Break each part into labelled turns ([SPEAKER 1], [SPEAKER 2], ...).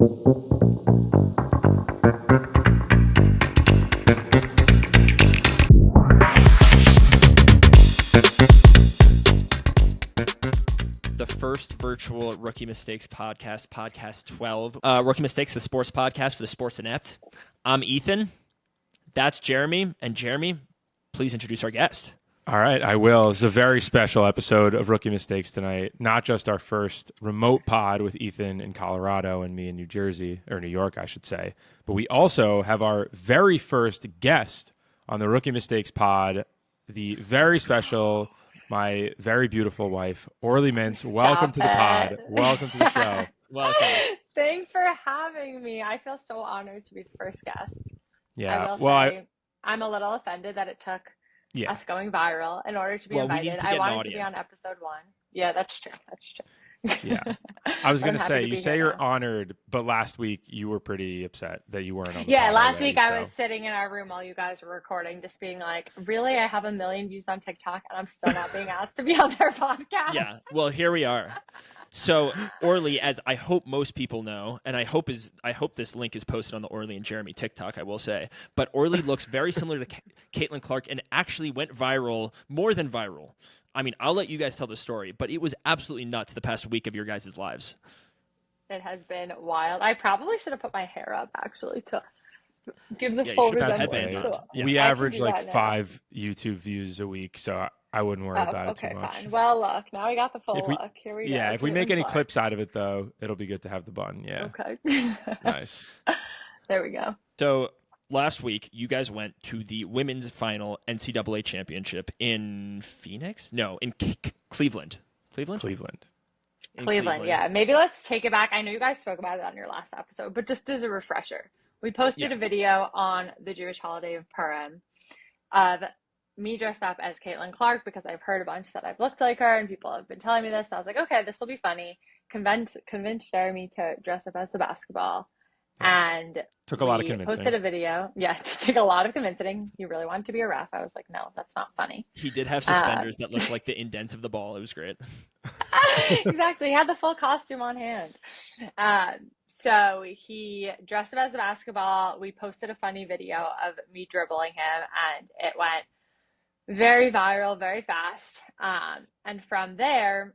[SPEAKER 1] The first virtual Rookie Mistakes podcast, podcast 12. Rookie Mistakes, the sports podcast for the sports inept. I'm Ethan. That's Jeremy. And Jeremy, please introduce our guest.
[SPEAKER 2] All right, I will. It's a very special episode of Rookie Mistakes tonight. Not just our first remote pod with Ethan in Colorado and me in New Jersey, or New York, I should say, but we also have our very first guest on the Rookie Mistakes pod, the very special, my very beautiful wife, Orly Mintz. Welcome to the pod. Welcome to the show.
[SPEAKER 1] Welcome.
[SPEAKER 3] Thanks for having me. I feel so honored to be the first guest.
[SPEAKER 2] Yeah.
[SPEAKER 3] I will say, I'm a little offended that it took us going viral in order to be invited. I wanted to be on episode 1. Yeah, that's true. That's true.
[SPEAKER 2] Yeah. I was going to say, you say you're honored, but last week you were pretty upset that you weren't on the pod
[SPEAKER 3] last
[SPEAKER 2] already,
[SPEAKER 3] week I was sitting in our room while you guys were recording, just being like, really? I have 1 million views on TikTok and I'm still not being asked to be on their podcast?
[SPEAKER 1] Yeah, well, here we are. So, Orly, as I hope most people know, and I hope this link is posted on the Orly and Jeremy TikTok, I will say, but Orly looks very similar to Fake-lin Clark and actually went viral, more than viral. I mean, I'll let you guys tell the story, but it was absolutely nuts the past week of your guys' lives.
[SPEAKER 3] It has been wild. I probably should have put my hair up, actually, to give the full resemblance.
[SPEAKER 2] So we average like 5 YouTube views a week, so I wouldn't worry about it too much.
[SPEAKER 3] Fine. Well, look, now we got the full look. Here we go.
[SPEAKER 2] Yeah, if we make any clips out of it, though, it'll be good to have the bun. Yeah.
[SPEAKER 3] Okay.
[SPEAKER 2] Nice.
[SPEAKER 3] There we go.
[SPEAKER 1] So last week, you guys went to the women's final NCAA championship in Phoenix? No, in Cleveland.
[SPEAKER 3] Cleveland, yeah. Maybe let's take it back. I know you guys spoke about it on your last episode, but just as a refresher, we posted a video on the Jewish holiday of Purim of me dressed up as Fake-lin Clark because I've heard a bunch that I've looked like her and people have been telling me this. So I was like, okay, this will be funny. Convinced Jeremy to dress up as the basketball. And
[SPEAKER 2] took a lot of convincing.
[SPEAKER 3] Posted a video. Yeah, it took a lot of convincing. He really wanted to be a ref. I was like, no, that's not funny.
[SPEAKER 1] He did have suspenders that looked like the indents of the ball. It was great.
[SPEAKER 3] Exactly. He had the full costume on hand. So he dressed up as a basketball. We posted a funny video of me dribbling him, and it went very viral, very fast. And from there,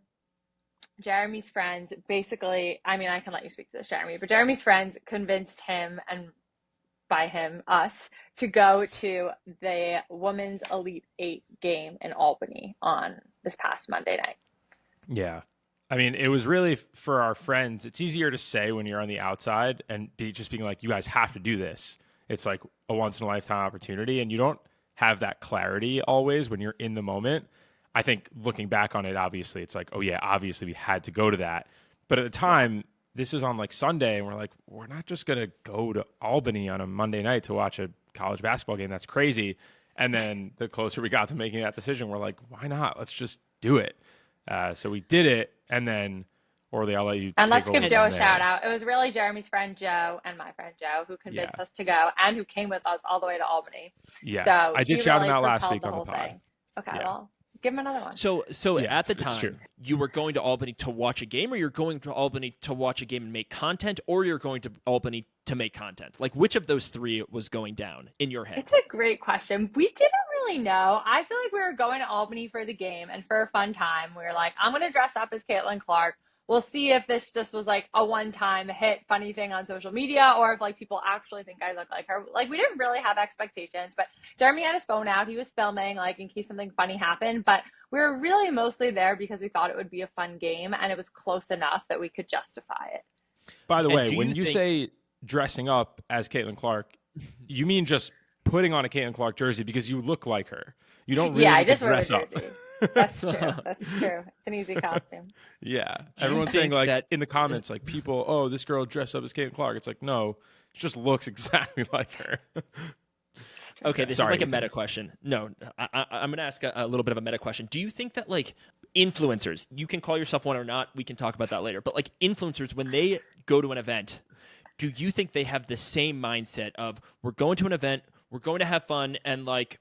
[SPEAKER 3] Jeremy's friends basically, I mean, I can let you speak to this, Jeremy, but Jeremy's friends convinced him, and by him, us, to go to the Women's Elite 8 game in Albany on this past Monday night.
[SPEAKER 2] Yeah. I mean, it was really for our friends. It's easier to say when you're on the outside and just being like, you guys have to do this. It's like a once-in-a-lifetime opportunity, and you don't have that clarity always when you're in the moment. I think looking back on it, obviously, it's like, oh, yeah, obviously we had to go to that. But at the time, this was on like Sunday, and we're like, we're not just going to go to Albany on a Monday night to watch a college basketball game. That's crazy. And then the closer we got to making that decision, we're like, why not? Let's just do it. So we did it. And then, Orly, I'll let you.
[SPEAKER 3] And let's give Joe a shout out. It was really Jeremy's friend Joe and my friend Joe who convinced us to go and who came with us all the way to Albany.
[SPEAKER 2] Yes,
[SPEAKER 3] so
[SPEAKER 2] I did shout him out last week on the pod.
[SPEAKER 3] Okay, well, give him another one.
[SPEAKER 1] So at the time, you were going to Albany to watch a game, or you're going to Albany to watch a game and make content, or you're going to Albany to make content? Like, which of those three was going down in your head?
[SPEAKER 3] It's a great question. We didn't really know. I feel like we were going to Albany for the game and for a fun time. We were like, I'm going to dress up as Fake-lin Clark. We'll see if this just was like a one-time hit funny thing on social media, or if like people actually think I look like her. Like, we didn't really have expectations, but Jeremy had his phone out. He was filming like in case something funny happened, but we were really mostly there because we thought it would be a fun game and it was close enough that we could justify it.
[SPEAKER 2] By the way, when you say dressing up as Fake-lin Clark, you mean just putting on a Fake-lin Clark jersey because you look like her. You don't really need to dress up.
[SPEAKER 3] That's true. That's true. It's an easy costume.
[SPEAKER 2] Yeah. Everyone's saying like that in the comments, like people, oh, this girl dressed up as Fake-lin Clark. It's like, no, she just looks exactly like her.
[SPEAKER 1] Okay, this is like a meta question. No, I'm going to ask a little bit of a meta question. Do you think that like influencers, you can call yourself one or not, we can talk about that later, but like influencers, when they go to an event, do you think they have the same mindset of we're going to an event, we're going to have fun, and like,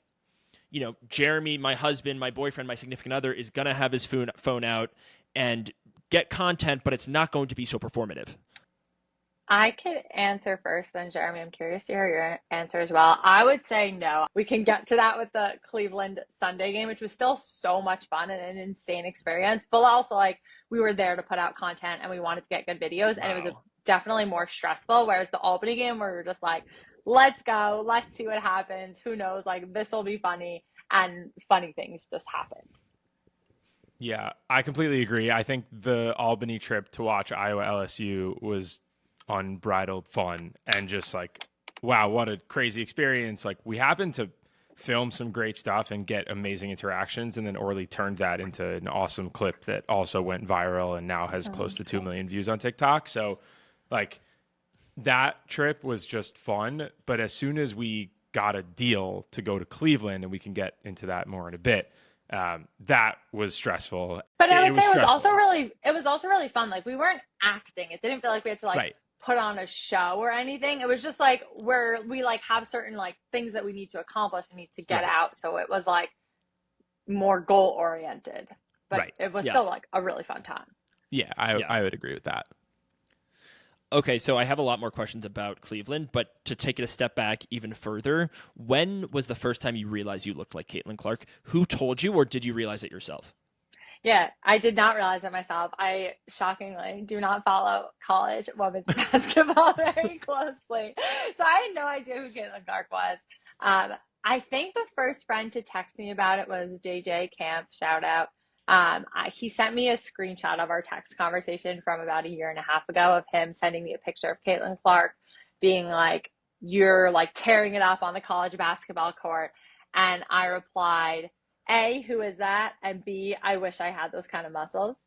[SPEAKER 1] you know, Jeremy, my husband, my boyfriend, my significant other is going to have his phone out and get content, but it's not going to be so performative?
[SPEAKER 3] I could answer first, then Jeremy, I'm curious to hear your answer as well. I would say no. We can get to that with the Cleveland Sunday game, which was still so much fun and an insane experience, but also like we were there to put out content and we wanted to get good videos, and it was definitely more stressful. Whereas the Albany game, where we were just like, let's go, let's see what happens. Who knows? Like, this will be funny, and funny things just happened.
[SPEAKER 2] Yeah, I completely agree. I think the Albany trip to watch Iowa LSU was unbridled fun and just like, wow, what a crazy experience. Like, we happened to film some great stuff and get amazing interactions, and then Orly turned that into an awesome clip that also went viral and now has close to 2 million views on TikTok. So like, that trip was just fun, but as soon as we got a deal to go to Cleveland, and we can get into that more in a bit, that was stressful.
[SPEAKER 3] But I would say it was also really fun. Like, we weren't acting. It didn't feel like we had to like put on a show or anything. It was just like where we like have certain like things that we need to accomplish and need to get out. So it was like more goal oriented, but it was still like a really fun time.
[SPEAKER 2] Yeah, I would agree with that.
[SPEAKER 1] Okay, so I have a lot more questions about Cleveland, but to take it a step back even further, when was the first time you realized you looked like Fake-lin Clark? Who told you, or did you realize it yourself?
[SPEAKER 3] Yeah, I did not realize it myself. I shockingly do not follow college women's basketball very closely. So I had no idea who Fake-lin Clark was. I think the first friend to text me about it was JJ Camp, shout out. He sent me a screenshot of our text conversation from about a year and a half ago of him sending me a picture of Fake-lin Clark being like, you're like tearing it up on the college basketball court. And I replied, A, who is that? And B, I wish I had those kind of muscles.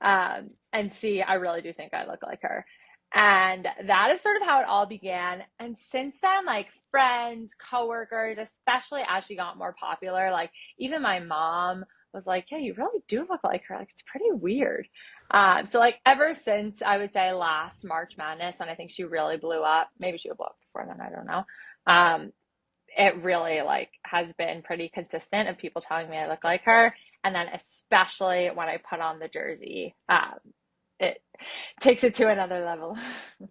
[SPEAKER 3] And C, I really do think I look like her. And that is sort of how it all began. And since then, like, friends, coworkers, especially as she got more popular, like even my mom was like, yeah, you really do look like her. Like, it's pretty weird. So like ever since, I would say last March Madness, when I think she really blew up, maybe she would blow up before then, I don't know. It really like has been pretty consistent of people telling me I look like her. And then especially when I put on the jersey, it takes it to another level.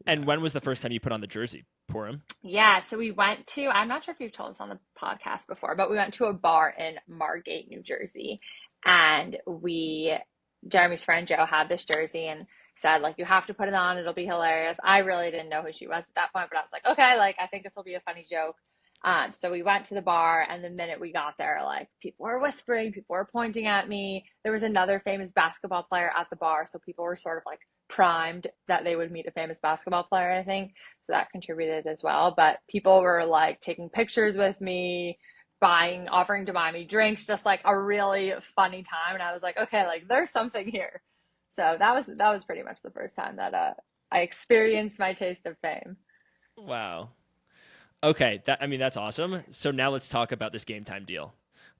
[SPEAKER 1] And when was the first time you put on the jersey, Purim?
[SPEAKER 3] Yeah, so we went to, I'm not sure if you've told us on the podcast before, but we went to a bar in Margate, New Jersey. And Jeremy's friend Joe had this jersey and said, like, you have to put it on. It'll be hilarious. I really didn't know who she was at that point, but I was like, okay, like, I think this will be a funny joke. So we went to the bar, and the minute we got there, like, people were whispering, people were pointing at me. There was another famous basketball player at the bar, so people were sort of like primed that they would meet a famous basketball player, I think. So that contributed as well. But people were like taking pictures with me, offering to buy me drinks, just like a really funny time. And I was like, okay, like there's something here. So that was pretty much the first time that I experienced my taste of fame.
[SPEAKER 1] Wow. Okay, that's awesome. So now let's talk about this game time deal.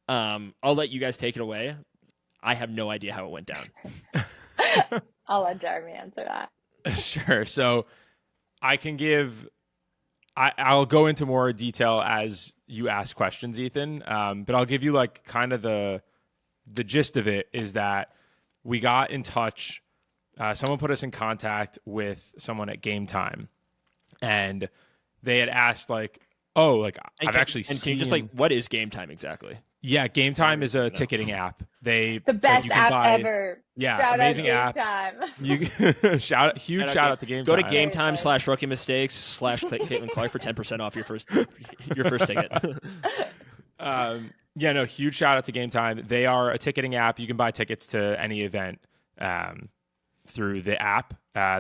[SPEAKER 1] I'll let you guys take it away. I have no idea how it went down.
[SPEAKER 3] I'll let Jeremy answer that.
[SPEAKER 2] Sure. So I can I'll go into more detail as you ask questions, Ethan. But I'll give you like kind of the gist of it is that we got in touch. Someone put us in contact with someone at Game Time, and they had asked like, oh, like I've actually seen.
[SPEAKER 1] And can you just like, what is Game Time exactly?
[SPEAKER 2] Yeah, Game Time is a ticketing app.
[SPEAKER 3] The best app ever.
[SPEAKER 2] Yeah,
[SPEAKER 3] shout
[SPEAKER 2] amazing
[SPEAKER 3] out
[SPEAKER 2] app.
[SPEAKER 3] Game Time.
[SPEAKER 2] Huge shout out to Game
[SPEAKER 1] Time. Go to
[SPEAKER 2] Game
[SPEAKER 1] Time /Rookie Mistakes /Fake-lin Clark for 10% off your first ticket.
[SPEAKER 2] Yeah, no, huge shout out to Game Time. They are a ticketing app. You can buy tickets to any event through the app.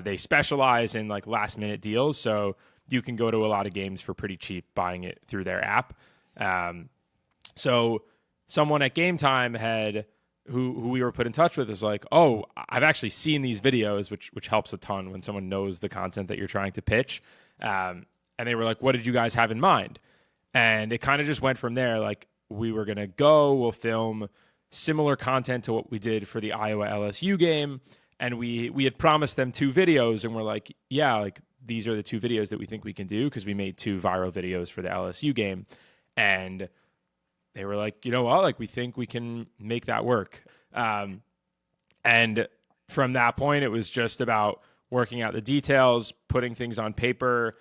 [SPEAKER 2] They specialize in like last minute deals, so you can go to a lot of games for pretty cheap buying it through their app. So someone at Game Time who we were put in touch with is like, oh, I've actually seen these videos, which helps a ton when someone knows the content that you're trying to pitch. And they were like, what did you guys have in mind? And it kind of just went from there. Like, we'll film similar content to what we did for the Iowa LSU game. And we had promised them 2 videos, and we're like, yeah, like these are the 2 videos that we think we can do, because we made 2 viral videos for the LSU game. And they were like, you know what, like we think we can make that work. And from that point, it was just about working out the details, putting things on paper.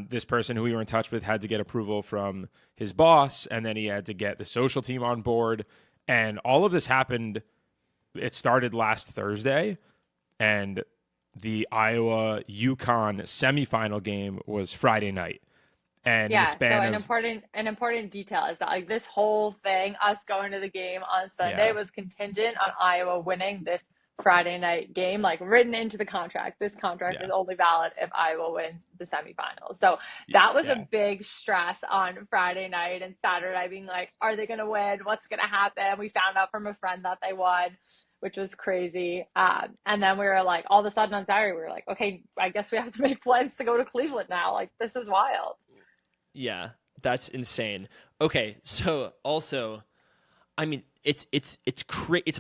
[SPEAKER 2] This person who we were in touch with had to get approval from his boss, and then he had to get the social team on board. And all of this happened. It started last Thursday, and the Iowa-UConn semifinal game was Friday night. And in the span
[SPEAKER 3] an important detail is that like this whole thing, us going to the game on Sunday, was contingent on Iowa winning this Friday night game, like written into the contract. This contract is only valid if Iowa wins the semifinals. So that was a big stress on Friday night and Saturday, being like, are they going to win? What's going to happen? We found out from a friend that they won, which was crazy. And then we were like, all of a sudden on Saturday, we were like, okay, I guess we have to make plans to go to Cleveland now. Like, this is wild.
[SPEAKER 1] Yeah, that's insane. Okay, so also, I mean, it's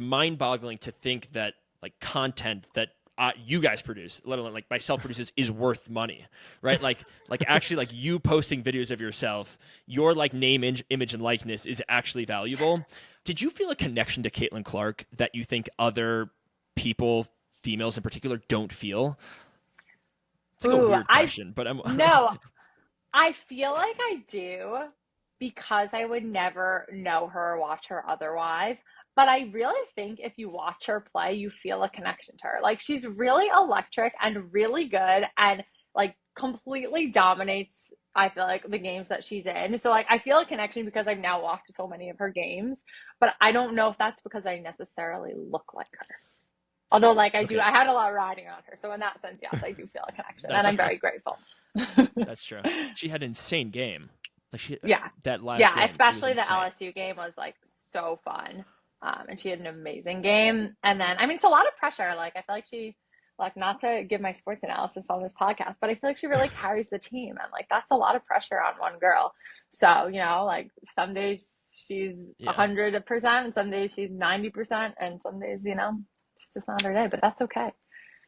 [SPEAKER 1] mind-boggling to think that like content that you guys produce, let alone like myself produces, is worth money, right? Like actually like you posting videos of yourself, your like name, image, and likeness is actually valuable. Did you feel a connection to Fake-lin Clark that you think other people, females in particular, don't feel? It's like a weird question, but I'm
[SPEAKER 3] no. I feel like I do because I would never know her or watch her otherwise. But I really think if you watch her play, you feel a connection to her. Like, she's really electric and really good and like completely dominates, I feel like, the games that she's in. So like I feel a connection because I've now watched so many of her games, but I don't know if that's because I necessarily look like her. Although like I do, I had a lot riding on her. So in that sense, yes, I do feel a connection and I'm very grateful.
[SPEAKER 1] That's true. She had an insane game. Like that last game,
[SPEAKER 3] especially the LSU game was like so fun. And she had an amazing game. And then, I mean, it's a lot of pressure. Like, I feel like she, like, not to give my sports analysis on this podcast, but I feel like she really carries the team. And, like, that's a lot of pressure on one girl. So, you know, like, some days she's 100% and some days she's 90%. And some days, you know, it's just not her day. But that's okay.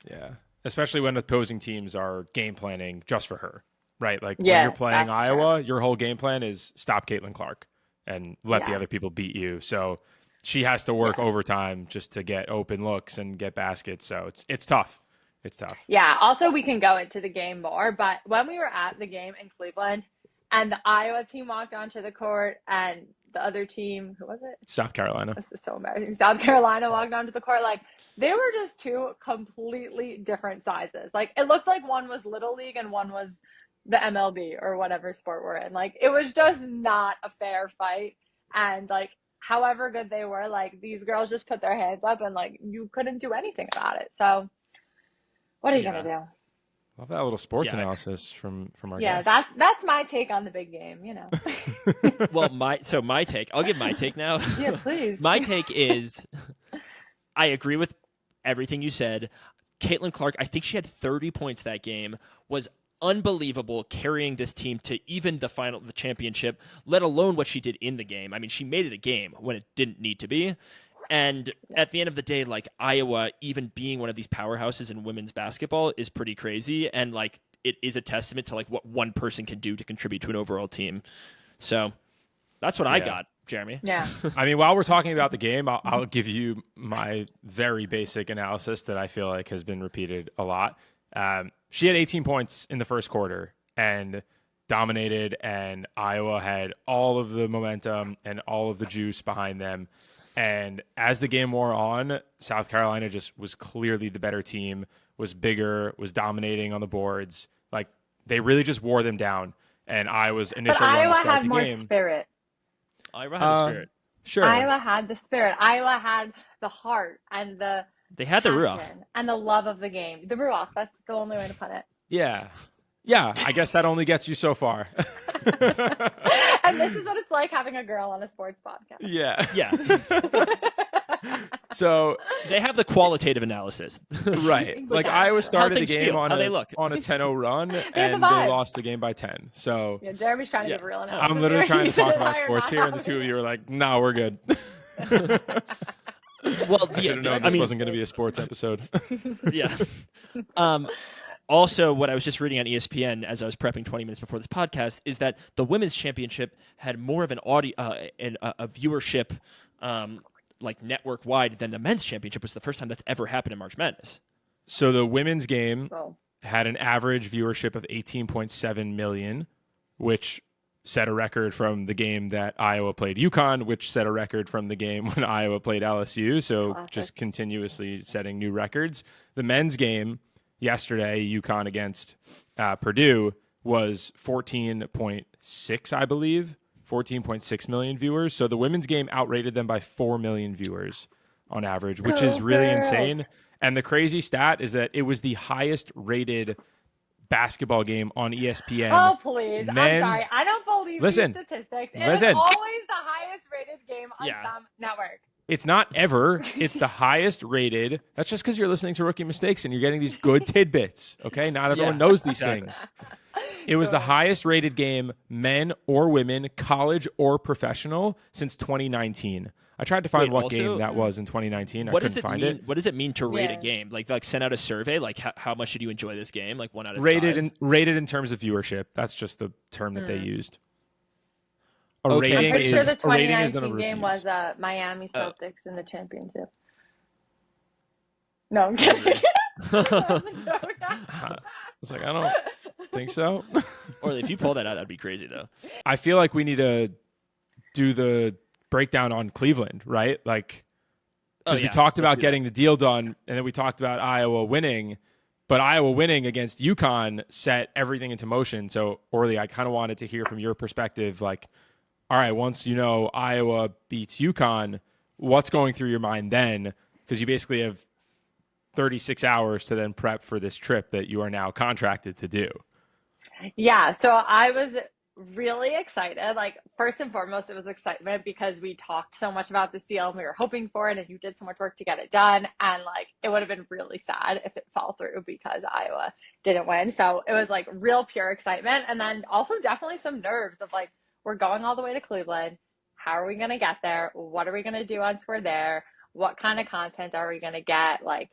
[SPEAKER 2] Yeah. Especially when opposing teams are game planning just for her, right? Like, when you're playing Iowa, your whole game plan is stop Fake-lin Clark and let the other people beat you. So she has to work overtime just to get open looks and get baskets. So it's tough. It's tough.
[SPEAKER 3] Yeah. Also, we can go into the game more, but when we were at the game in Cleveland and the Iowa team walked onto the court and the other team, who was it?
[SPEAKER 2] South Carolina.
[SPEAKER 3] This is so embarrassing. South Carolina walked onto the court. Like, they were just two completely different sizes. Like, it looked like one was Little League and one was the MLB or whatever sport we're in. Like, it was just not a fair fight. And like, however good they were, like, these girls just put their hands up and like you couldn't do anything about it. So what are you gonna do?
[SPEAKER 2] Love that little sports analysis from our guest.
[SPEAKER 3] That's my take on the big game, you know.
[SPEAKER 1] Well, my take, I'll give my take now.
[SPEAKER 3] Yeah, please.
[SPEAKER 1] My take is I agree with everything you said. Fake-lin Clark, I think she had 30 points that game, was unbelievable, carrying this team to even the championship, let alone what she did in the game. I mean, she made it a game when it didn't need to be. And at the end of the day, like, Iowa, even being one of these powerhouses in women's basketball, is pretty crazy. And like, it is a testament to like what one person can do to contribute to an overall team. So that's what I got, Jeremy.
[SPEAKER 3] Yeah.
[SPEAKER 2] I mean, while we're talking about the game, I'll give you my very basic analysis that I feel like has been repeated a lot. She had 18 points in the first quarter and dominated, and Iowa had all of the momentum and all of the juice behind them. And as the game wore on, South Carolina just was clearly the better team, was bigger, was dominating on the boards. Like, they really just wore them down. And Iowa's initial run to start the game.
[SPEAKER 3] Iowa had more spirit.
[SPEAKER 1] Iowa had the spirit.
[SPEAKER 2] Sure.
[SPEAKER 3] Iowa had the spirit. Iowa had the heart and
[SPEAKER 1] they had the ruach
[SPEAKER 3] and the love of the game. The ruach, that's the only way to put it.
[SPEAKER 2] Yeah. Yeah, I guess that only gets you so far.
[SPEAKER 3] And this is what it's like having a girl on a sports podcast.
[SPEAKER 2] Yeah.
[SPEAKER 1] Yeah.
[SPEAKER 2] So
[SPEAKER 1] they have the qualitative analysis.
[SPEAKER 2] Right.
[SPEAKER 3] Exactly.
[SPEAKER 2] Like, Iowa started the game
[SPEAKER 1] feel,
[SPEAKER 2] on a 10-0 run, and they lost the game by 10. So
[SPEAKER 3] yeah, Jeremy's trying to give real analysis.
[SPEAKER 2] I'm literally trying to talk about sports here, and the two of you are like, no, we're good.
[SPEAKER 1] Well,
[SPEAKER 2] I should have known this wasn't going to be a sports episode.
[SPEAKER 1] Yeah. Also, what I was just reading on ESPN as I was prepping 20 minutes before this podcast is that the women's championship had more of an audio and a viewership like network wide than the men's championship. Was the first time that's ever happened in March Madness.
[SPEAKER 2] So the women's game
[SPEAKER 3] Oh.
[SPEAKER 2] had an average viewership of 18.7 million, which set a record from the game that Iowa played UConn, which set a record from the game when Iowa played LSU. So
[SPEAKER 3] Classic.
[SPEAKER 2] just continuously setting new records. The men's game yesterday, UConn against Purdue, was 14.6, I believe, 14.6 million viewers. So the women's game outrated them by 4 million viewers on average, which is really insane. And the crazy stat is that it was the highest rated basketball game on ESPN.
[SPEAKER 3] Oh, please.
[SPEAKER 2] Men's,
[SPEAKER 3] I'm sorry. I don't believe these statistics. It is always the highest rated game on some network.
[SPEAKER 2] It's not ever. It's the highest rated. That's just because you're listening to Rookie Mistakes and you're getting these good tidbits. Okay? Not everyone knows these things. It was the highest rated game, men or women, college or professional, since 2019. I tried to find what game that was in 2019. I couldn't find it.
[SPEAKER 1] What does it mean to rate a game? Like send out a survey? Like how much did you enjoy this game? Like 1 out of 5?
[SPEAKER 2] Rated in terms of viewership. That's just the term that they used.
[SPEAKER 3] I'm pretty sure the 2019 game was Miami Celtics in the championship. No, I'm kidding.
[SPEAKER 2] I was like, I don't think so.
[SPEAKER 1] Or if you pull that out, that'd be crazy, though.
[SPEAKER 2] I feel like we need to do the breakdown on Cleveland, right? Like, because we talked about getting the deal done, and then we talked about Iowa winning, but Iowa winning against UConn set everything into motion. So, Orly, I kind of wanted to hear from your perspective, like, all right, once you know Iowa beats UConn, what's going through your mind then? Because you basically have 36 hours to then prep for this trip that you are now contracted to do.
[SPEAKER 3] Yeah, so I was really excited. Like, first and foremost, it was excitement because we talked so much about this deal and we were hoping for it, and you did so much work to get it done. And like, it would have been really sad if it fell through because Iowa didn't win. So it was like real pure excitement. And then also definitely some nerves of like, we're going all the way to Cleveland. How are we going to get there? What are we going to do once we're there? What kind of content are we going to get? Like,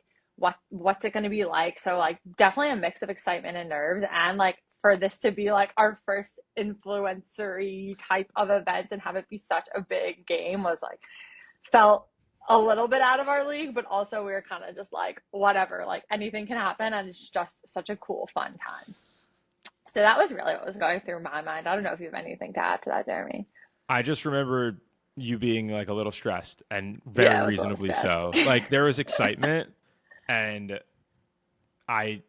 [SPEAKER 3] what's it going to be like? So like, definitely a mix of excitement and nerves. And like, for this to be like our first influencer-y type of event and have it be such a big game was like, felt a little bit out of our league, but also we were kind of just like, whatever, like anything can happen. And it's just such a cool, fun time. So that was really what was going through my mind. I don't know if you have anything to add to that, Jeremy.
[SPEAKER 2] I just remember you being like a little stressed, and very reasonably so. Like, there was excitement, and I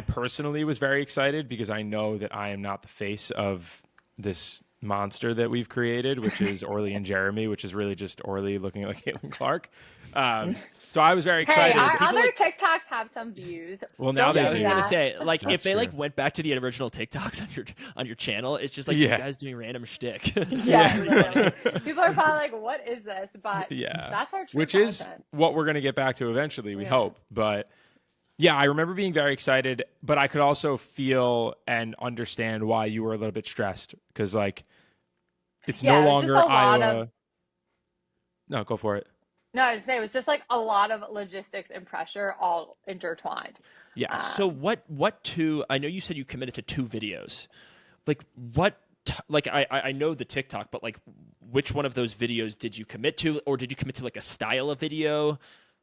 [SPEAKER 2] personally was very excited because I know that I am not the face of this monster that we've created, which is Orly and Jeremy, which is really just Orly looking like Fake-lin Clark. So I was very excited.
[SPEAKER 3] Hey, our other TikToks have some views.
[SPEAKER 2] Well, now they do.
[SPEAKER 1] I was gonna say, like,
[SPEAKER 2] That's
[SPEAKER 1] if they
[SPEAKER 2] true.
[SPEAKER 1] like went back to the original TikToks on your channel, it's just like you guys doing random shtick.
[SPEAKER 3] Yeah. People are probably like, "What is this?" But that's our true
[SPEAKER 2] which
[SPEAKER 3] content.
[SPEAKER 2] is what we're gonna get back to eventually. We hope, but. Yeah, I remember being very excited, but I could also feel and understand why you were a little bit stressed because, like, it's no longer Iowa. No, go for it.
[SPEAKER 3] No, I was saying it was just like a lot of logistics and pressure all intertwined.
[SPEAKER 1] Yeah. So what two? I know you said you committed to 2 videos. Like what? Like I know the TikTok, but like which one of those videos did you commit to, or did you commit to like a style of video?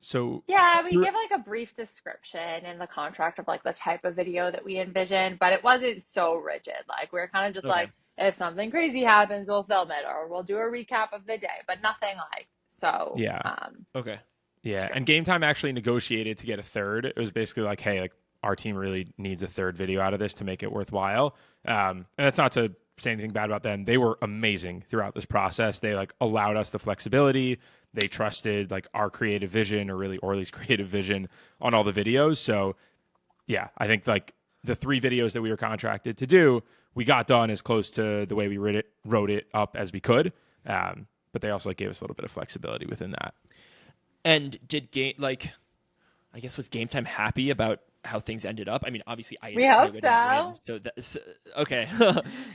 [SPEAKER 2] So
[SPEAKER 3] yeah, we give like a brief description in the contract of like the type of video that we envisioned, but it wasn't so rigid. Like we were kind of just like, if something crazy happens, we'll film it or we'll do a recap of the day, but nothing like so.
[SPEAKER 2] Yeah. Yeah, and Game Time actually negotiated to get a third. It was basically like, hey, like our team really needs a third video out of this to make it worthwhile. And that's not to say anything bad about them. They were amazing throughout this process. They like allowed us the flexibility. They trusted like our creative vision, or really Orly's creative vision, on all the videos. So yeah, I think like the 3 videos that we were contracted to do, we got done as close to the way we wrote it up as we could. But they also like gave us a little bit of flexibility within that.
[SPEAKER 1] And did was Game Time happy about how things ended up? I mean, obviously,
[SPEAKER 3] we hope so.
[SPEAKER 1] Win, so that's okay.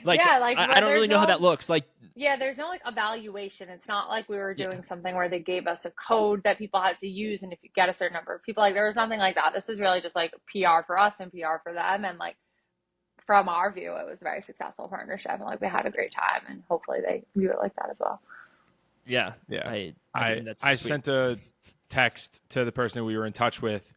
[SPEAKER 3] Like, yeah, like
[SPEAKER 1] I don't really know how that looks. Like,
[SPEAKER 3] yeah, there's no like evaluation. It's not like we were doing something where they gave us a code that people had to use, and if you get a certain number of people, like there was nothing like that. This is really just like PR for us and PR for them, and like from our view, it was a very successful partnership, and like we had a great time, and hopefully they view it like that as well.
[SPEAKER 1] Yeah.
[SPEAKER 2] I sent a text to the person we were in touch with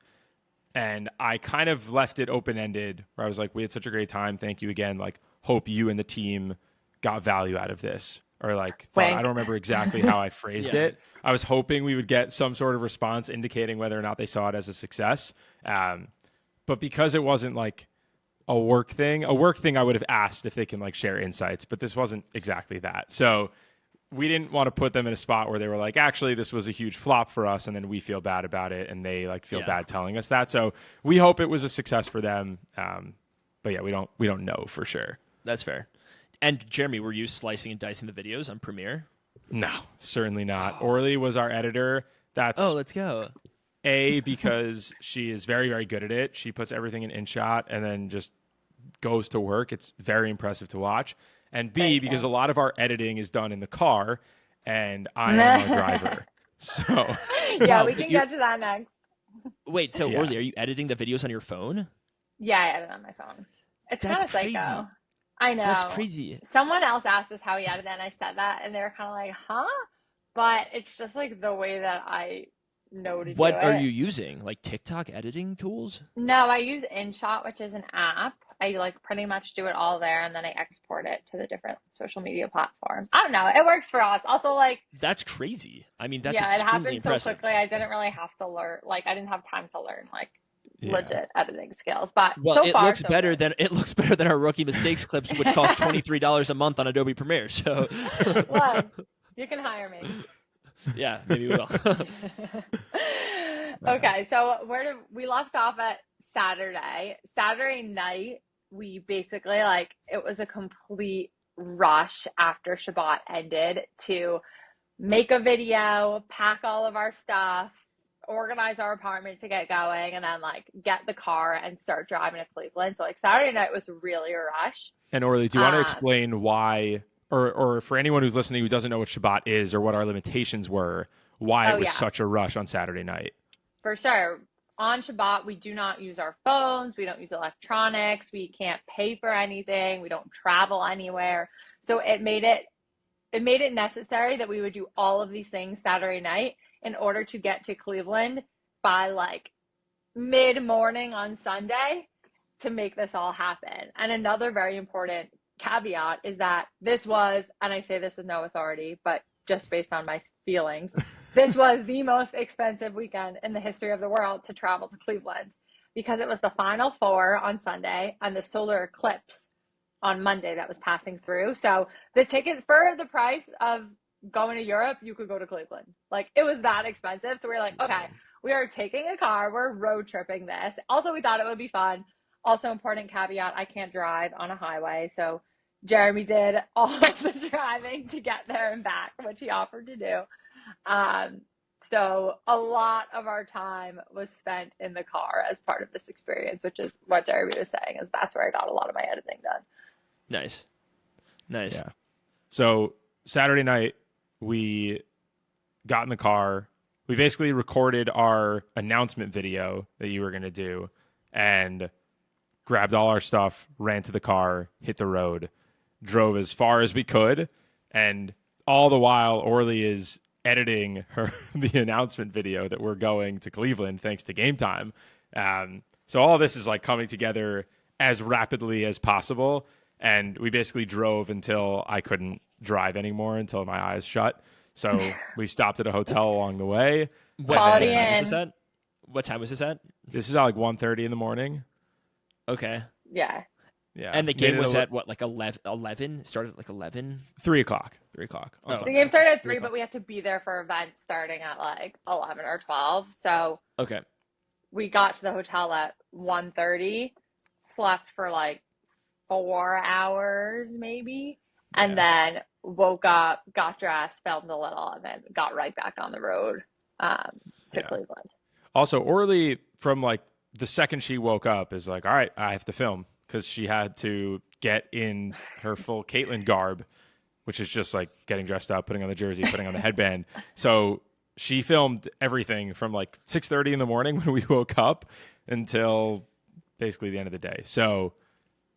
[SPEAKER 2] And I kind of left it open-ended where I was like, we had such a great time. Thank you again. Like, hope you and the team got value out of this. Or like, I don't remember exactly how I phrased it. I was hoping we would get some sort of response indicating whether or not they saw it as a success. But because it wasn't like a work thing I would have asked if they can like share insights, but this wasn't exactly that. So we didn't want to put them in a spot where they were like, actually, this was a huge flop for us, and then we feel bad about it, and they like feel bad telling us that. So we hope it was a success for them. But yeah, we don't know for sure.
[SPEAKER 1] That's fair. And Jeremy, were you slicing and dicing the videos on Premiere?
[SPEAKER 2] No, certainly not. Orly was our editor.
[SPEAKER 1] Let's go.
[SPEAKER 2] Because she is very, very good at it. She puts everything in InShot and then just goes to work. It's very impressive to watch. And B, because a lot of our editing is done in the car, and I am our driver. So
[SPEAKER 3] yeah, we can get to that next.
[SPEAKER 1] Wait, so Orly, are you editing the videos on your phone?
[SPEAKER 3] Yeah, I edit on my phone. It's kind of
[SPEAKER 1] crazy.
[SPEAKER 3] Psycho. I know.
[SPEAKER 1] That's crazy.
[SPEAKER 3] Someone else asked us how we edited it, and I said that, and they were kind of like, huh? But it's just like the way that I know to do it.
[SPEAKER 1] What are you using? Like TikTok editing tools?
[SPEAKER 3] No, I use InShot, which is an app. I like pretty much do it all there, and then I export it to the different social media platforms. I don't know. It works for us. Also, like,
[SPEAKER 1] that's crazy. I mean, that's
[SPEAKER 3] it happened
[SPEAKER 1] impressive.
[SPEAKER 3] So quickly. I didn't really have to learn. Like, I didn't have time to learn like legit editing skills. But so
[SPEAKER 1] it
[SPEAKER 3] far,
[SPEAKER 1] looks better than our rookie mistakes clips, which cost $23 a month on Adobe Premiere. So,
[SPEAKER 3] well, you can hire me.
[SPEAKER 1] Yeah, maybe we will.
[SPEAKER 3] Okay, so we left off at Saturday. Saturday night, we basically it was a complete rush after Shabbat ended to make a video, pack all of our stuff, organize our apartment to get going, and then get the car and start driving to Cleveland. So Saturday night was really a rush.
[SPEAKER 2] And Orly, do you want to explain why, or for anyone who's listening who doesn't know what Shabbat is or what our limitations were, why it was such a rush on Saturday night?
[SPEAKER 3] For sure. On Shabbat, we do not use our phones. We don't use electronics. We can't pay for anything. We don't travel anywhere. So it made it necessary that we would do all of these things Saturday night in order to get to Cleveland by mid-morning on Sunday to make this all happen. And another very important caveat is that this was, and I say this with no authority, but just based on my feelings, this was the most expensive weekend in the history of the world to travel to Cleveland, because it was the Final Four on Sunday and the solar eclipse on Monday that was passing through. So the ticket for the price of going to Europe, you could go to Cleveland. It was that expensive. So we were like, okay, we are taking a car. We're road tripping this. Also, we thought it would be fun. Also, important caveat, I can't drive on a highway. So Jeremy did all of the driving to get there and back, which he offered to do. So a lot of our time was spent in the car as part of this experience, which is what Jeremy was saying, is that's where I got a lot of my editing done.
[SPEAKER 1] Nice.
[SPEAKER 2] Yeah. So Saturday night, we got in the car. We basically recorded our announcement video that you were going to do and grabbed all our stuff, ran to the car, hit the road, drove as far as we could. And all the while, Orly is editing the announcement video that we're going to Cleveland thanks to Game Time. So all this is coming together as rapidly as possible. And we basically drove until I couldn't drive anymore, until my eyes shut. So we stopped at a hotel along the way.
[SPEAKER 1] What time was this at? What time was this at?
[SPEAKER 2] This is at 1:30 in the morning.
[SPEAKER 1] Okay.
[SPEAKER 3] Yeah.
[SPEAKER 2] Yeah.
[SPEAKER 1] And the game was at what, 11? Started at 11?
[SPEAKER 2] 3 o'clock. 3 o'clock.
[SPEAKER 3] The game started at 3, but we have to be there for events starting at 11 or 12. So
[SPEAKER 1] okay,
[SPEAKER 3] we got to the hotel at 1:30, slept for 4 hours maybe, and then woke up, got dressed, filmed a little, and then got right back on the road to Cleveland.
[SPEAKER 2] Also, Orly, from the second she woke up, is all right, I have to film, because she had to get in her full Fake-lin garb, which is just getting dressed up, putting on the jersey, putting on the headband. So she filmed everything from 6:30 in the morning when we woke up until basically the end of the day. So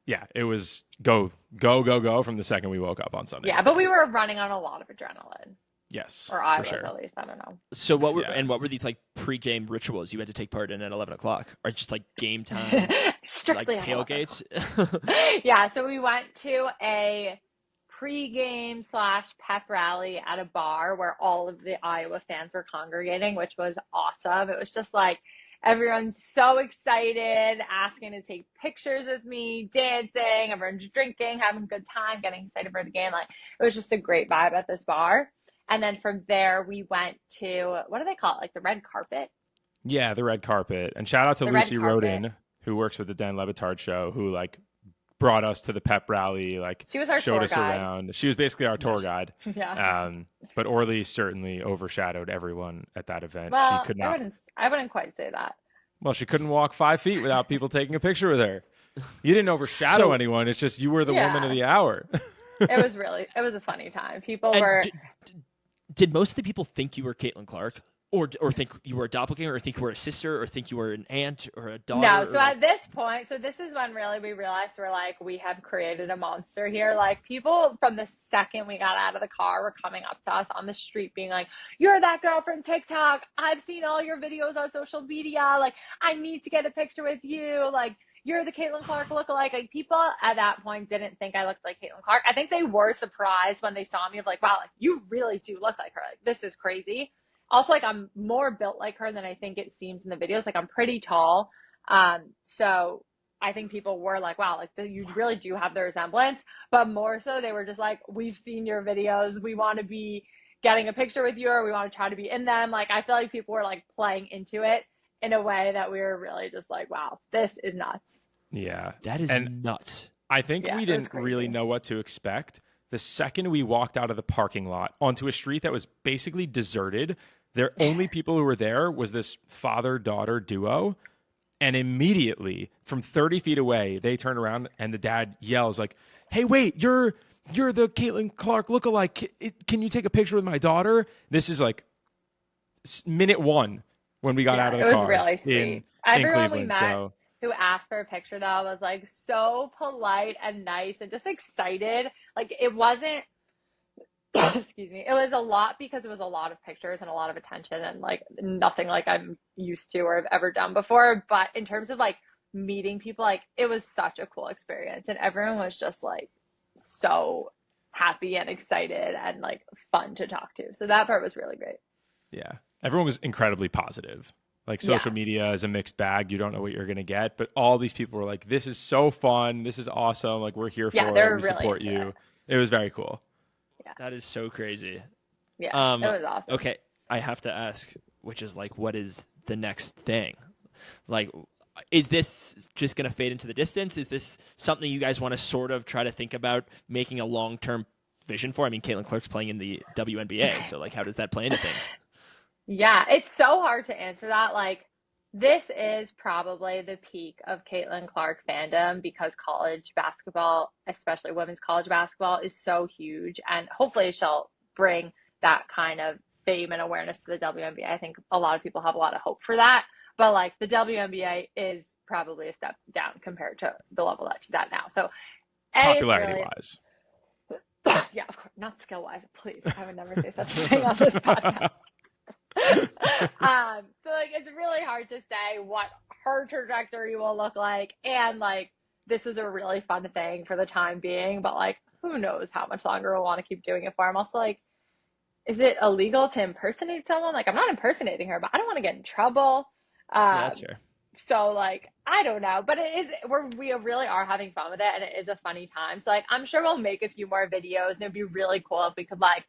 [SPEAKER 2] yeah, it was go from the second we woke up on Sunday.
[SPEAKER 3] Yeah, but we were running on a lot of adrenaline.
[SPEAKER 2] Yes,
[SPEAKER 3] or I
[SPEAKER 2] for
[SPEAKER 3] was
[SPEAKER 2] sure.
[SPEAKER 3] at least. I don't know.
[SPEAKER 1] So what were these like pre-game rituals you had to take part in at 11 o'clock, or just like game time,
[SPEAKER 3] Strictly
[SPEAKER 1] like
[SPEAKER 3] at 11
[SPEAKER 1] tailgates?
[SPEAKER 3] Yeah, so we went to a pre-game / pep rally at a bar where all of the Iowa fans were congregating, which was awesome. It was just like everyone's so excited, asking to take pictures with me, dancing, everyone's drinking, having a good time, getting excited for the game. Like, it was just a great vibe at this bar. And then from there, we went to, what do they call it? Like the red carpet?
[SPEAKER 2] Yeah, the red carpet. And shout out to
[SPEAKER 3] The red
[SPEAKER 2] Lucy
[SPEAKER 3] carpet.
[SPEAKER 2] Roden, who works with the Dan Levitard show, who like brought us to the pep rally, like
[SPEAKER 3] She was our
[SPEAKER 2] showed
[SPEAKER 3] tour
[SPEAKER 2] us
[SPEAKER 3] guide.
[SPEAKER 2] around. She was basically our tour guide.
[SPEAKER 3] Yeah.
[SPEAKER 2] But Orly certainly overshadowed everyone at that event.
[SPEAKER 3] Well,
[SPEAKER 2] She could not.
[SPEAKER 3] I wouldn't quite say that.
[SPEAKER 2] Well, she couldn't walk 5 feet without people taking a picture with her. You didn't overshadow anyone. It's just you were the woman of the hour.
[SPEAKER 3] It was a funny time. People were.
[SPEAKER 1] Did most of the people think you were Fake-lin Clark, or think you were a doppelganger, or think you were a sister, or think you were an aunt or a daughter?
[SPEAKER 3] No, so at this point, so this is when really we realized we're like, we have created a monster here. Like, people from the second we got out of the car were coming up to us on the street being like, you're that girl from TikTok. I've seen all your videos on social media. Like, I need to get a picture with you. Like, you're the Fake-lin Clark lookalike. Like, people at that point didn't think I looked like Fake-lin Clark. I think they were surprised when they saw me of like, wow, like, you really do look like her. Like, this is crazy. Also, like, I'm more built like her than I think it seems in the videos. Like, I'm pretty tall. So I think people were like, wow, like, you really do have the resemblance. But more so, they were just like, we've seen your videos. We want to be getting a picture with you, or we want to try to be in them. Like, I feel like people were like playing into it in a way that we were really just like, wow, this is nuts.
[SPEAKER 2] Yeah.
[SPEAKER 1] That is nuts.
[SPEAKER 2] I think we didn't really know what to expect. The second we walked out of the parking lot onto a street that was basically deserted, the only people who were there was this father-daughter duo. And immediately, from 30 feet away, they turn around and the dad yells like, hey, wait, you're the Fake-lin Clark lookalike. Can you take a picture with my daughter? This is like minute one when we got out of the car.
[SPEAKER 3] It was really sweet. Everyone we met who asked for a picture, though, was like so polite and nice and just excited. Like, it wasn't, excuse me, it was a lot because it was a lot of pictures and a lot of attention and like nothing like I'm used to or have ever done before. But in terms of like meeting people, like, it was such a cool experience and everyone was just like so happy and excited and like fun to talk to. So that part was really great.
[SPEAKER 2] Yeah. Everyone was incredibly positive. Like, social media is a mixed bag. You don't know what you're going to get. But all these people were like, this is so fun. This is awesome. Like, we're here for it. We support you. It was very cool.
[SPEAKER 1] Yeah. That is so crazy.
[SPEAKER 3] Yeah, it was awesome.
[SPEAKER 1] Okay, I have to ask, which is like, what is the next thing? Like, is this just going to fade into the distance? Is this something you guys want to sort of try to think about making a long-term vision for? I mean, Fake-lin Clark's playing in the WNBA, so like, how does that play into things?
[SPEAKER 3] Yeah, it's so hard to answer that. Like, this is probably the peak of Fake-lin Clark fandom because college basketball, especially women's college basketball, is so huge. And hopefully she'll bring that kind of fame and awareness to the WNBA. I think a lot of people have a lot of hope for that. But like, the WNBA is probably a step down compared to the level that she's at now. So
[SPEAKER 2] popularity-wise.
[SPEAKER 3] Yeah, of course. Not skill-wise, please. I would never say such a thing on this podcast. So like, it's really hard to say what her trajectory will look like, and like, this was a really fun thing for the time being, but like, who knows how much longer we'll want to keep doing it for. I'm also like, is it illegal to impersonate someone? Like, I'm not impersonating her, but I don't want to get in trouble.
[SPEAKER 1] Yeah, that's fair.
[SPEAKER 3] So like, I don't know, but we really are having fun with it, and it is a funny time. So like, I'm sure we'll make a few more videos, and it'd be really cool if we could like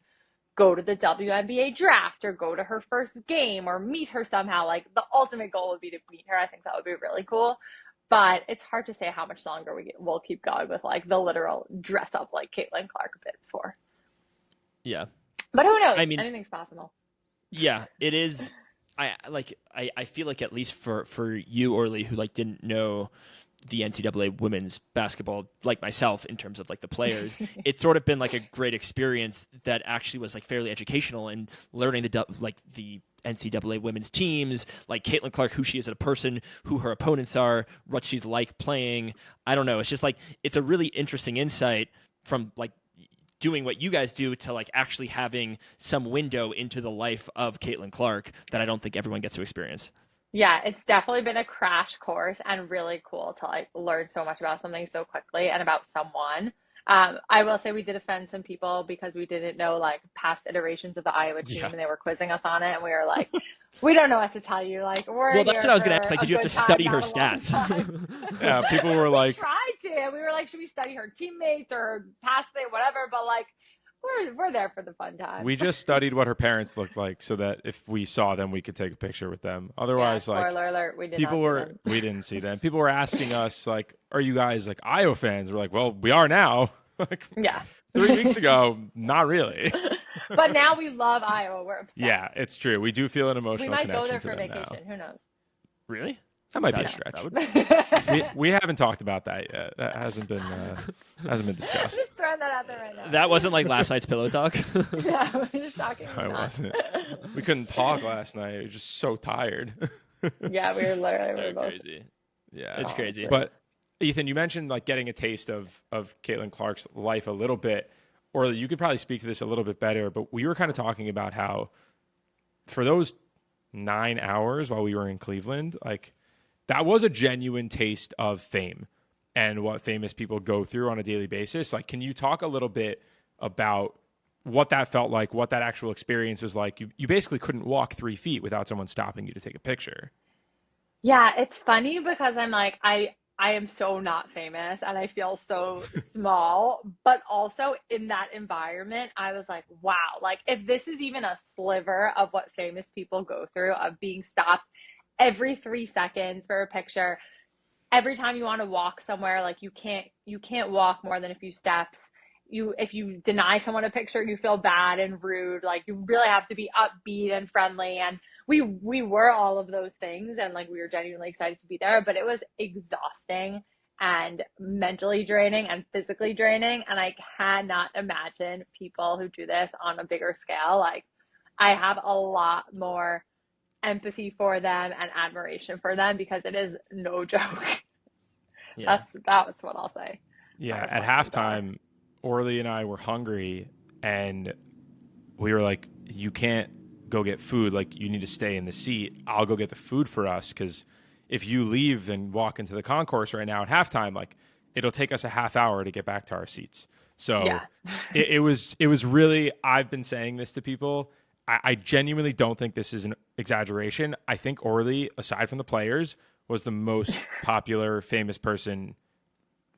[SPEAKER 3] go to the WNBA draft or go to her first game or meet her somehow. Like, the ultimate goal would be to meet her. I think that would be really cool. But it's hard to say how much longer we'll keep going with like the literal dress up like Fake-lin Clark bit for.
[SPEAKER 1] Yeah.
[SPEAKER 3] But who knows?
[SPEAKER 1] I mean,
[SPEAKER 3] anything's possible.
[SPEAKER 1] Yeah, it is. I feel like, at least for you, Orly, who like didn't know the NCAA women's basketball like myself in terms of like the players, it's sort of been like a great experience that actually was like fairly educational and learning the NCAA women's teams, like Fake-lin Clark, who she is as a person, who her opponents are, what she's like playing. I don't know. It's just like, it's a really interesting insight from like doing what you guys do to like actually having some window into the life of Fake-lin Clark that I don't think everyone gets to experience.
[SPEAKER 3] Yeah, it's definitely been a crash course and really cool to like learn so much about something so quickly and about someone. I will say we did offend some people because we didn't know like past iterations of the Iowa team
[SPEAKER 1] Yeah.
[SPEAKER 3] and they were quizzing us on it and we were like, we don't know what to tell you. Like we're
[SPEAKER 1] Well, that's
[SPEAKER 3] here
[SPEAKER 1] what I was going to
[SPEAKER 3] for
[SPEAKER 1] ask. Like,
[SPEAKER 3] a
[SPEAKER 1] did you have
[SPEAKER 3] good
[SPEAKER 1] to
[SPEAKER 3] time,
[SPEAKER 1] study her
[SPEAKER 3] not a long
[SPEAKER 1] stats?
[SPEAKER 3] time.
[SPEAKER 2] Yeah, people were
[SPEAKER 3] We
[SPEAKER 2] like,
[SPEAKER 3] tried to. We were like, should we study her teammates or her past thing, whatever? But like, we're there for the fun time.
[SPEAKER 2] we just studied what her parents looked like so that if we saw them, we could take a picture with them.
[SPEAKER 3] Yeah,
[SPEAKER 2] Otherwise, like,
[SPEAKER 3] spoiler alert, we did
[SPEAKER 2] people
[SPEAKER 3] not see
[SPEAKER 2] were,
[SPEAKER 3] them.
[SPEAKER 2] we didn't see them. People were asking us, like, are you guys like Iowa fans? We're like, well, we are now. Like,
[SPEAKER 3] Yeah.
[SPEAKER 2] 3 weeks ago, not really.
[SPEAKER 3] But now we love Iowa. We're obsessed.
[SPEAKER 2] Yeah, it's true. We do feel an
[SPEAKER 3] We
[SPEAKER 2] emotional
[SPEAKER 3] might
[SPEAKER 2] connection
[SPEAKER 3] go there
[SPEAKER 2] to
[SPEAKER 3] for
[SPEAKER 2] them
[SPEAKER 3] vacation.
[SPEAKER 2] now.
[SPEAKER 3] Who knows?
[SPEAKER 1] Really?
[SPEAKER 2] That might be a
[SPEAKER 1] That-
[SPEAKER 2] stretch.
[SPEAKER 1] that would-
[SPEAKER 2] We haven't talked about that yet. That hasn't been discussed.
[SPEAKER 3] Just throwing that out there right now.
[SPEAKER 1] That wasn't like last night's pillow talk.
[SPEAKER 3] Yeah, we're just shocking.
[SPEAKER 2] I wasn't. We couldn't talk last night. We were just so tired.
[SPEAKER 3] Yeah, we were literally
[SPEAKER 1] So
[SPEAKER 3] both.
[SPEAKER 1] crazy.
[SPEAKER 2] Yeah,
[SPEAKER 1] It's crazy.
[SPEAKER 2] But Ethan, you mentioned like getting a taste of Fake-lin Clark's life a little bit, or you could probably speak to this a little bit better. But we were kind of talking about how for those 9 hours while we were in Cleveland, like that was a genuine taste of fame and what famous people go through on a daily basis. Like, can you talk a little bit about what that felt like, what that actual experience was like? You basically couldn't walk 3 feet without someone stopping you to take a picture.
[SPEAKER 3] Yeah, it's funny because I'm like, I am so not famous and I feel so small, but also in that environment, I was like, wow, like if this is even a sliver of what famous people go through of being stopped every 3 seconds for a picture, every time you want to walk somewhere, like you can't walk more than a few steps. If you deny someone a picture, you feel bad and rude. Like you really have to be upbeat and friendly. And we were all of those things, and like we were genuinely excited to be there, but it was exhausting and mentally draining and physically draining. And I cannot imagine people who do this on a bigger scale. Like I have a lot more empathy for them and admiration for them because it is no joke.
[SPEAKER 1] Yeah.
[SPEAKER 3] That's what I'll say.
[SPEAKER 2] Yeah,
[SPEAKER 3] Our
[SPEAKER 2] at
[SPEAKER 3] reflections are.
[SPEAKER 2] halftime, Orly and I were hungry, and we were like, you can't go get food. Like, you need to stay in the seat. I'll go get the food for us, because if you leave and walk into the concourse right now at halftime, like, it'll take us a half hour to get back to our seats. So
[SPEAKER 3] Yeah.
[SPEAKER 2] it was really, I've been saying this to people. I genuinely don't think this is an exaggeration. I think Orly, aside from the players, was the most popular famous person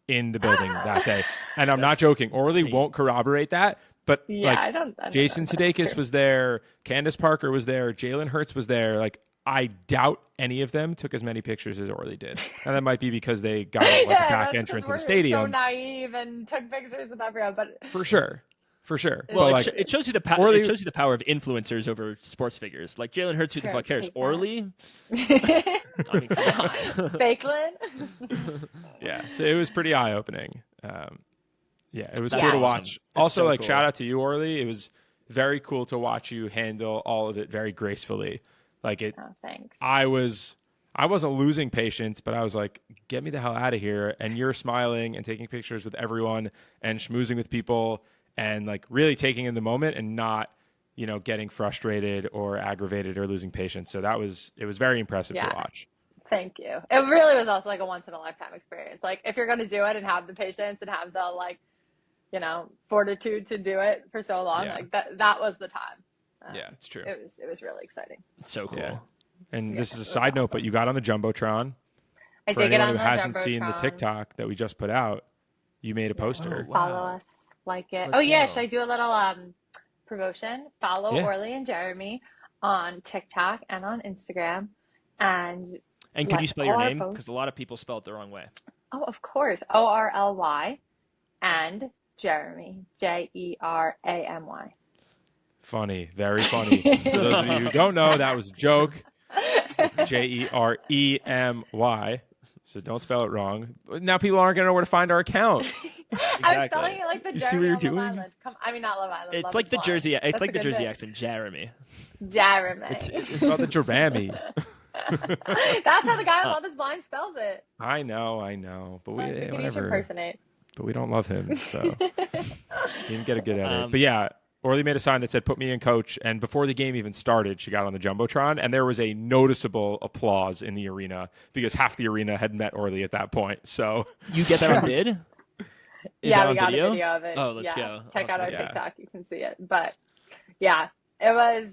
[SPEAKER 2] in the building that day. And I'm not joking. Orly
[SPEAKER 1] insane.
[SPEAKER 2] won't corroborate that, but
[SPEAKER 3] Yeah,
[SPEAKER 2] like
[SPEAKER 3] I don't know
[SPEAKER 2] Jason
[SPEAKER 3] if that's
[SPEAKER 2] Sudeikis
[SPEAKER 3] true.
[SPEAKER 2] was there, Candace Parker was there, Jalen Hurts was there. Like, I doubt any of them took as many pictures as Orly did. And that might be because they got like a back
[SPEAKER 3] that's
[SPEAKER 2] entrance in the
[SPEAKER 3] because
[SPEAKER 2] stadium.
[SPEAKER 3] we're so naive and took pictures with everyone, but
[SPEAKER 2] For sure.
[SPEAKER 1] Well,
[SPEAKER 2] But,
[SPEAKER 1] it shows you the
[SPEAKER 2] Orly-
[SPEAKER 1] it shows you the power of influencers over sports figures. Like Jalen Hurts, who the
[SPEAKER 3] Sure,
[SPEAKER 1] fuck cares?
[SPEAKER 3] take that.
[SPEAKER 1] Orly, I mean, come on.
[SPEAKER 3] Fake-lin.
[SPEAKER 2] yeah, so it was pretty eye-opening. Yeah, it was
[SPEAKER 1] That's
[SPEAKER 2] cool to
[SPEAKER 1] awesome.
[SPEAKER 2] watch.
[SPEAKER 1] It's
[SPEAKER 2] Also,
[SPEAKER 1] so
[SPEAKER 2] like,
[SPEAKER 1] cool.
[SPEAKER 2] shout out to you, Orly. It was very cool to watch you handle all of it very gracefully. Like, it,
[SPEAKER 3] Oh, thanks.
[SPEAKER 2] I wasn't losing patience, but I was like, get me the hell out of here. And you're smiling and taking pictures with everyone and schmoozing with people and like really taking in the moment and not, getting frustrated or aggravated or losing patience. So it was very impressive to
[SPEAKER 3] Yeah.
[SPEAKER 2] watch.
[SPEAKER 3] Thank you. It really was also like a once in a lifetime experience. Like if you're going to do it and have the patience and have the fortitude to do it for so long,
[SPEAKER 2] Yeah.
[SPEAKER 3] like that was the time.
[SPEAKER 2] Yeah, it's true.
[SPEAKER 3] It was really exciting.
[SPEAKER 1] It's so cool.
[SPEAKER 2] Yeah. And this is
[SPEAKER 3] it
[SPEAKER 2] a
[SPEAKER 3] was
[SPEAKER 2] side note, but you got on the Jumbotron.
[SPEAKER 3] I
[SPEAKER 2] For
[SPEAKER 3] did get
[SPEAKER 2] anyone
[SPEAKER 3] on
[SPEAKER 2] who
[SPEAKER 3] the
[SPEAKER 2] hasn't seen the
[SPEAKER 3] Jumbotron.
[SPEAKER 2] TikTok that we just put out, you made a poster.
[SPEAKER 1] Oh, wow.
[SPEAKER 3] Follow us, like it.
[SPEAKER 1] Let's
[SPEAKER 3] Oh yeah,
[SPEAKER 1] go.
[SPEAKER 3] should I do a little promotion? Follow
[SPEAKER 2] Yeah.
[SPEAKER 3] Orly and Jeremy on TikTok and on Instagram. And
[SPEAKER 1] And can you
[SPEAKER 3] Let's
[SPEAKER 1] spell your
[SPEAKER 3] all
[SPEAKER 1] name?
[SPEAKER 3] post.
[SPEAKER 1] Because a lot of people spell it the wrong way.
[SPEAKER 3] oh, of course, ORLY and Jeremy, JERAMY.
[SPEAKER 2] Funny, very funny. For those of you who don't know, that was a joke. JEREMY. So don't spell it wrong. Now people aren't going to know where to find our account.
[SPEAKER 3] I was
[SPEAKER 1] Exactly.
[SPEAKER 3] spelling it like the
[SPEAKER 2] You see
[SPEAKER 3] Jeremy
[SPEAKER 2] what you're
[SPEAKER 3] on Love
[SPEAKER 2] doing?
[SPEAKER 3] Island. I mean, not Love Island.
[SPEAKER 1] It's
[SPEAKER 3] Love
[SPEAKER 1] like
[SPEAKER 3] is
[SPEAKER 1] the
[SPEAKER 3] Blind.
[SPEAKER 1] Jersey. It's
[SPEAKER 3] That's
[SPEAKER 1] like
[SPEAKER 3] a
[SPEAKER 1] the
[SPEAKER 3] good
[SPEAKER 1] Jersey
[SPEAKER 3] bit.
[SPEAKER 1] accent, Jeremy.
[SPEAKER 3] Jeremy.
[SPEAKER 2] It's not the Jeremy.
[SPEAKER 3] That's how the guy on Love is Blind spells it.
[SPEAKER 2] I know. But
[SPEAKER 3] You can each
[SPEAKER 2] whatever.
[SPEAKER 3] impersonate.
[SPEAKER 2] But we don't love him. So Didn't get a good edit. But yeah, Orly made a sign that said, "Put me in, coach." And before the game even started, she got on the Jumbotron, and there was a noticeable applause in the arena because half the arena had met Orly at that point. So
[SPEAKER 1] you get that on vid?
[SPEAKER 3] We got a video of it.
[SPEAKER 1] Oh, let's go.
[SPEAKER 3] Check out our TikTok. You can see it. But yeah, it was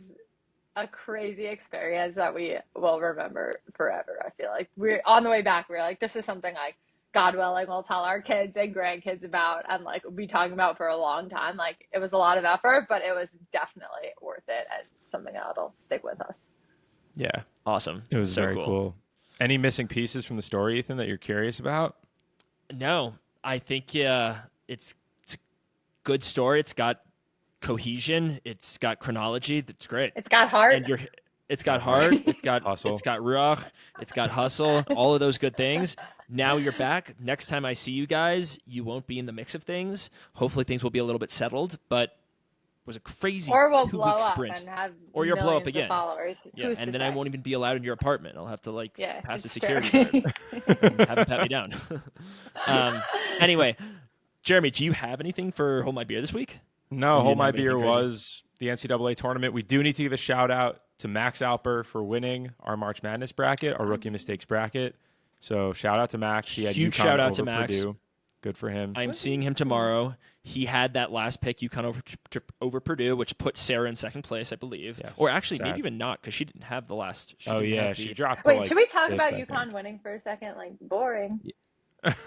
[SPEAKER 3] a crazy experience that we will remember forever. I feel like we're on the way back. We're like, this is something like, God willing, we'll tell our kids and grandkids about and like be talking about for a long time. Like it was a lot of effort, but it was definitely worth it and something that'll stick with us.
[SPEAKER 2] Yeah.
[SPEAKER 1] Awesome.
[SPEAKER 2] It was
[SPEAKER 1] so
[SPEAKER 2] very cool. Any missing pieces from the story, Ethan, that you're curious about?
[SPEAKER 1] No, I think it's a good story. It's got cohesion. It's got chronology. That's great.
[SPEAKER 3] It's got heart.
[SPEAKER 1] And it's got heart. It's got
[SPEAKER 2] hustle.
[SPEAKER 1] It's got ruach. It's got hustle. All of those good things. Now you're back. Next time I see you guys, you won't be in the mix of things. Hopefully things will be a little bit settled. But it was a crazy
[SPEAKER 3] or we'll
[SPEAKER 1] 2-week
[SPEAKER 3] blow up
[SPEAKER 1] sprint.
[SPEAKER 3] and have
[SPEAKER 1] or you'll blow up again.
[SPEAKER 3] Followers.
[SPEAKER 1] Yeah, and then I won't even be allowed in your apartment. I'll have to pass the security guard. Have him pat me down. Anyway, Jeremy, do you have anything for Hold My Beer this week?
[SPEAKER 2] No, Hold My Beer was the NCAA tournament. We do need to give a shout out to Max Alper for winning our March Madness bracket, our rookie mistakes bracket. So shout out to Max. He had
[SPEAKER 1] huge
[SPEAKER 2] UConn
[SPEAKER 1] shout out
[SPEAKER 2] over
[SPEAKER 1] to Max.
[SPEAKER 2] Purdue. Good for him.
[SPEAKER 1] I'm seeing him tomorrow. He had that last pick, UConn over Purdue, which put Sarah in second place, I believe.
[SPEAKER 2] Yes,
[SPEAKER 1] or actually,
[SPEAKER 2] sad.
[SPEAKER 1] maybe even not, because she didn't have the last.
[SPEAKER 2] She dropped.
[SPEAKER 3] Wait, should we talk about UConn winning for a second? Like boring.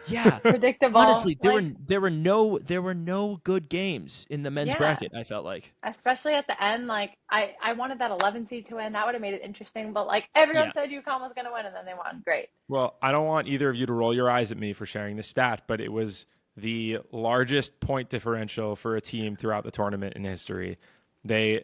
[SPEAKER 1] Yeah,
[SPEAKER 3] predictable.
[SPEAKER 1] Honestly, there were no good games in the men's bracket. I felt like,
[SPEAKER 3] especially at the end, like I wanted that 11 seed to win. That would have made it interesting. But like everyone said, UConn was going to win, and then they won. Great.
[SPEAKER 2] Well, I don't want either of you to roll your eyes at me for sharing this stat, but it was the largest point differential for a team throughout the tournament in history. They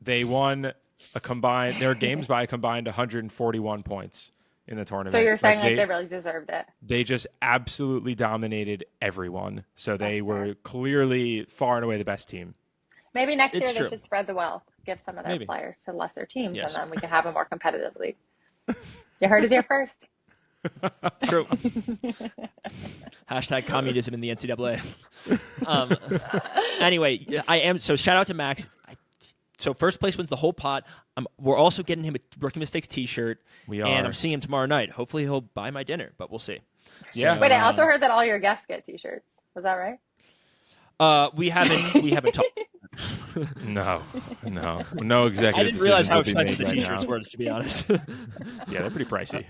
[SPEAKER 2] won their games by a combined 141 points in the tournament.
[SPEAKER 3] So you're saying they really deserved it.
[SPEAKER 2] They just absolutely dominated everyone. So they were clearly far and away the best team.
[SPEAKER 3] Maybe next year they should spread the wealth, give some of their players to lesser teams, and then we can have a more competitive league. You heard it here first.
[SPEAKER 1] True. Hashtag communism in the NCAA. Anyway, so shout out to Max. So first place wins the whole pot. We're also getting him a Rookie Mistakes T-shirt.
[SPEAKER 2] We are.
[SPEAKER 1] And I'm seeing him tomorrow night. Hopefully he'll buy my dinner, but we'll see.
[SPEAKER 2] Yeah.
[SPEAKER 3] Wait, I also heard that all your guests get T-shirts. Was that right?
[SPEAKER 1] We haven't talked.
[SPEAKER 2] No executive.
[SPEAKER 1] I didn't realize how expensive the
[SPEAKER 2] right
[SPEAKER 1] T-shirts
[SPEAKER 2] now.
[SPEAKER 1] were, to be honest.
[SPEAKER 2] Yeah, they're pretty pricey.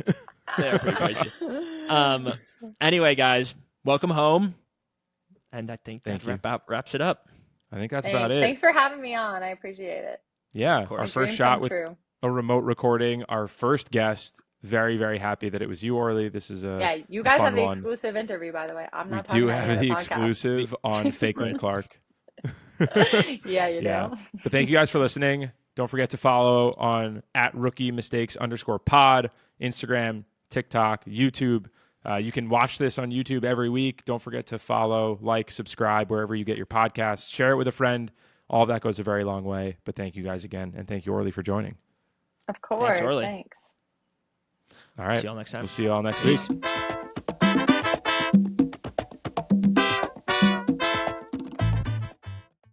[SPEAKER 1] They are pretty pricey. Anyway, guys, welcome home. And I think that wraps it up.
[SPEAKER 2] I think that's about it.
[SPEAKER 3] Thanks for having me on. I appreciate it.
[SPEAKER 2] Yeah, our first shot with a remote recording. Our first guest. Very, very happy that it was you, Orly. This is
[SPEAKER 3] you guys have the exclusive interview, by the way. I'm not.
[SPEAKER 2] We do have the exclusive on Fake-lin Clark.
[SPEAKER 3] Yeah, you know.
[SPEAKER 2] But thank you guys for listening. Don't forget to follow on @RookieMistakes_pod, Instagram, TikTok, YouTube. You can watch this on YouTube every week. Don't forget to follow, subscribe wherever you get your podcasts. Share it with a friend. All of that goes a very long way. But thank you guys again. And thank you, Orly, for joining.
[SPEAKER 3] Of course.
[SPEAKER 1] Thanks, Orly.
[SPEAKER 3] Thanks.
[SPEAKER 2] All right.
[SPEAKER 1] See you all next time.
[SPEAKER 2] We'll see you all next week.